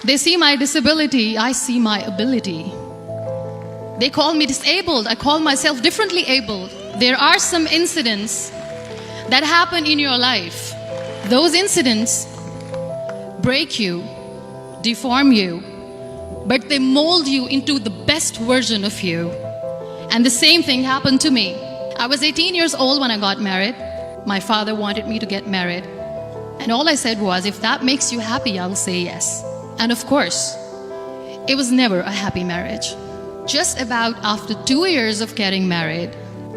They see my disability, I see my ability. They call me disabled, I call myself differently abled. There are some incidents that happen in your life. Those incidents break you, deform you, but they mold you into the best version of you. And the same thing happened to me. I was 18 years old when I got married. My father wanted me to get married. And all I said was, if that makes you happy, I'll say yes. And of course, it was never a happy marriage. Just about after 2 years of getting married,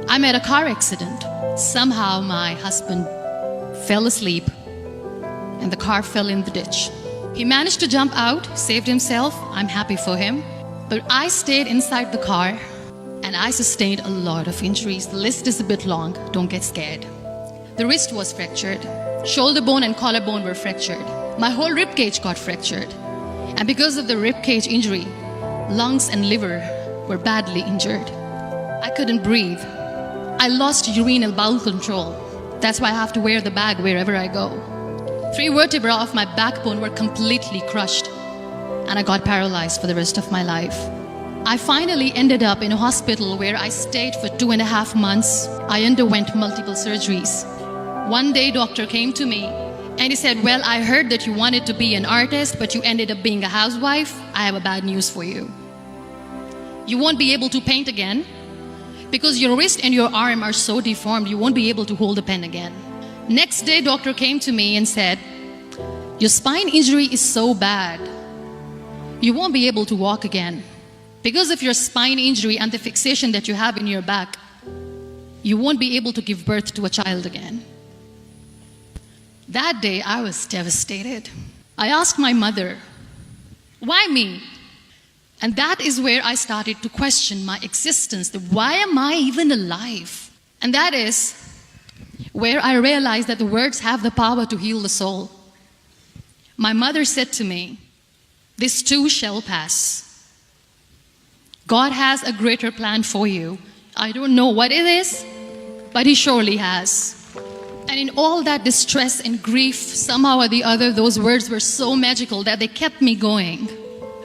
I met a car accident. Somehow my husband fell asleep and the car fell in the ditch. He managed to jump out, saved himself. I'm happy for him. But I stayed inside the car and I sustained a lot of injuries. The list is a bit long, don't get scared. The wrist was fractured. Shoulder bone and collarbone were fractured. My whole rib cage got fractured. And because of the rib cage injury, lungs and liver were badly injured. I couldn't breathe. I lost urine and bowel control. That's why I have to wear the bag wherever I go. 3 vertebrae of my backbone were completely crushed. And I got paralyzed for the rest of my life. I finally ended up in a hospital where I stayed for 2.5 months. I underwent multiple surgeries. One day, doctor came to me and he said, well, I heard that you wanted to be an artist, but you ended up being a housewife. I have a bad news for you. You won't be able to paint again because your wrist and your arm are so deformed, you won't be able to hold a pen again. Next day, doctor came to me and said, your spine injury is so bad, you won't be able to walk again. Because of your spine injury and the fixation that you have in your back, you won't be able to give birth to a child again. That day, I was devastated. I asked my mother, why me? And that is where I started to question my existence. Why am I even alive? And that is where I realized that the words have the power to heal the soul. My mother said to me, this too shall pass. God has a greater plan for you. I don't know what it is, but He surely has. And in all that distress and grief, somehow or the other, those words were so magical that they kept me going.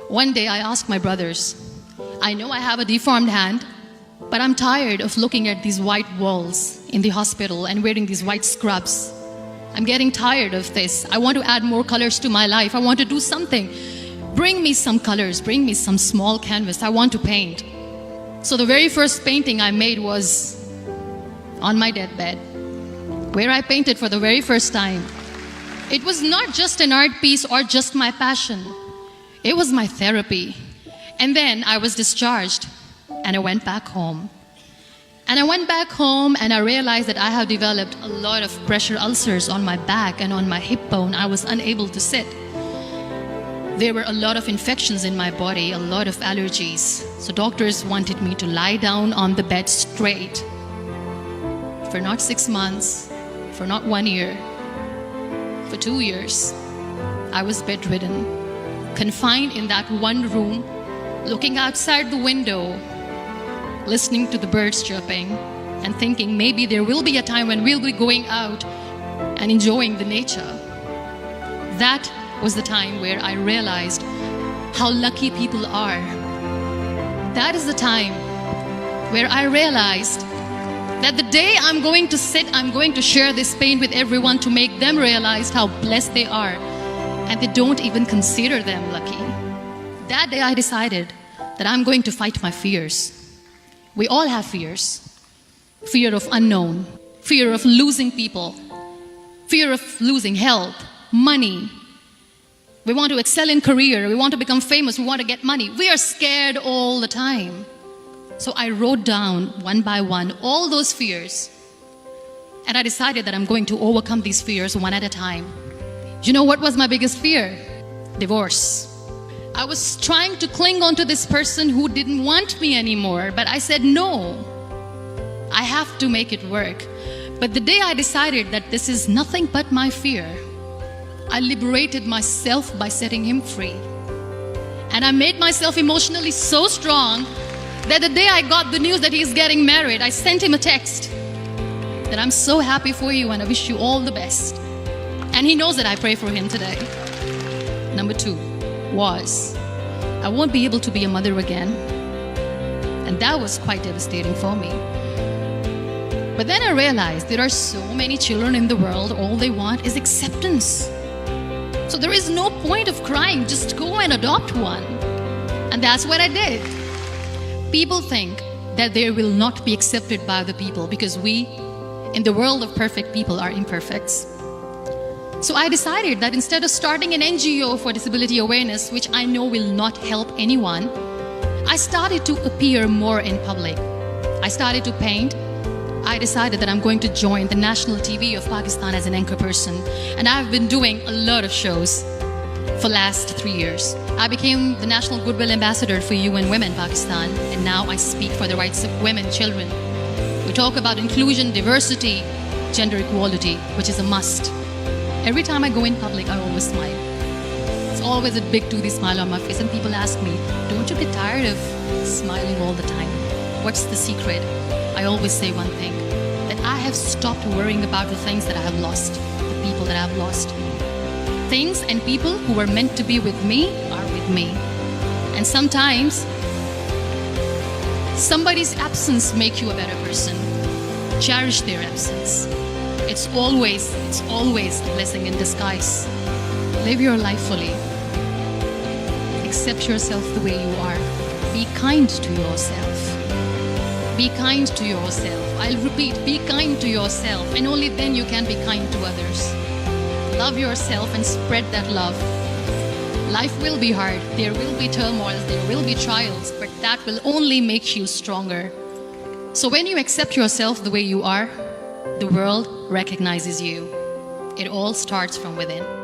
One day I asked my brothers, I know I have a deformed hand, but I'm tired of looking at these white walls in the hospital and wearing these white scrubs. I'm getting tired of this. I want to add more colors to my life. I want to do something. Bring me some colors, bring me some small canvas. I want to paint. So the very first painting I made was on my deathbed, where I painted for the very first time. It was not just an art piece or just my passion. It was my therapy. And then I was discharged and I went back home. And I went back home and I realized that I have developed a lot of pressure ulcers on my back and on my hip bone. I was unable to sit. There were a lot of infections in my body, a lot of allergies. So doctors wanted me to lie down on the bed straight for not 6 months, for not 1 year, for 2 years. I was bedridden, confined in that one room, looking outside the window, listening to the birds chirping, and thinking maybe there will be a time when we'll be going out and enjoying the nature. That was the time where I realized how lucky people are. That is the time where I realized that the day I'm going to sit, I'm going to share this pain with everyone to make them realize how blessed they are, and they don't even consider them lucky. That day I decided that I'm going to fight my fears. We all have fears. Fear of unknown, fear of losing people, fear of losing health, money. We want to excel in career, we want to become famous, we want to get money. We are scared all the time. So I wrote down one by one all those fears. And I decided that I'm going to overcome these fears one at a time. You know what was my biggest fear? Divorce. I was trying to cling on to this person who didn't want me anymore, but I said no. I have to make it work. But the day I decided that this is nothing but my fear, I liberated myself by setting him free. And I made myself emotionally so strong that the day I got the news that he's getting married, I sent him a text that I'm so happy for you and I wish you all the best. And he knows that I pray for him today. Number 2, was, I won't be able to be a mother again. And that was quite devastating for me. But then I realized there are so many children in the world, all they want is acceptance. So there is no point of crying, just go and adopt one. And that's what I did. People think that they will not be accepted by other people because we, in the world of perfect people, are imperfects. So I decided that instead of starting an NGO for disability awareness, which I know will not help anyone, I started to appear more in public. I started to paint. I decided that I'm going to join the national TV of Pakistan as an anchor person. And I've been doing a lot of shows for last 3 years. I became the National Goodwill Ambassador for UN Women Pakistan. And now I speak for the rights of women, children. We talk about inclusion, diversity, gender equality, which is a must. Every time I go in public, I always smile. It's always a big toothy smile on my face. And people ask me, don't you get tired of smiling all the time? What's the secret? I always say one thing, that I have stopped worrying about the things that I have lost, the people that I have lost. Things and people who were meant to be with me are with me. And sometimes, somebody's absence makes you a better person. Cherish their absence. It's always a blessing in disguise. Live your life fully. Accept yourself the way you are. Be kind to yourself. Be kind to yourself. I'll repeat, be kind to yourself, and only then you can be kind to others. Love yourself and spread that love. Life will be hard. There will be turmoils, there will be trials, but that will only make you stronger. So when you accept yourself the way you are, the world recognizes you. It all starts from within.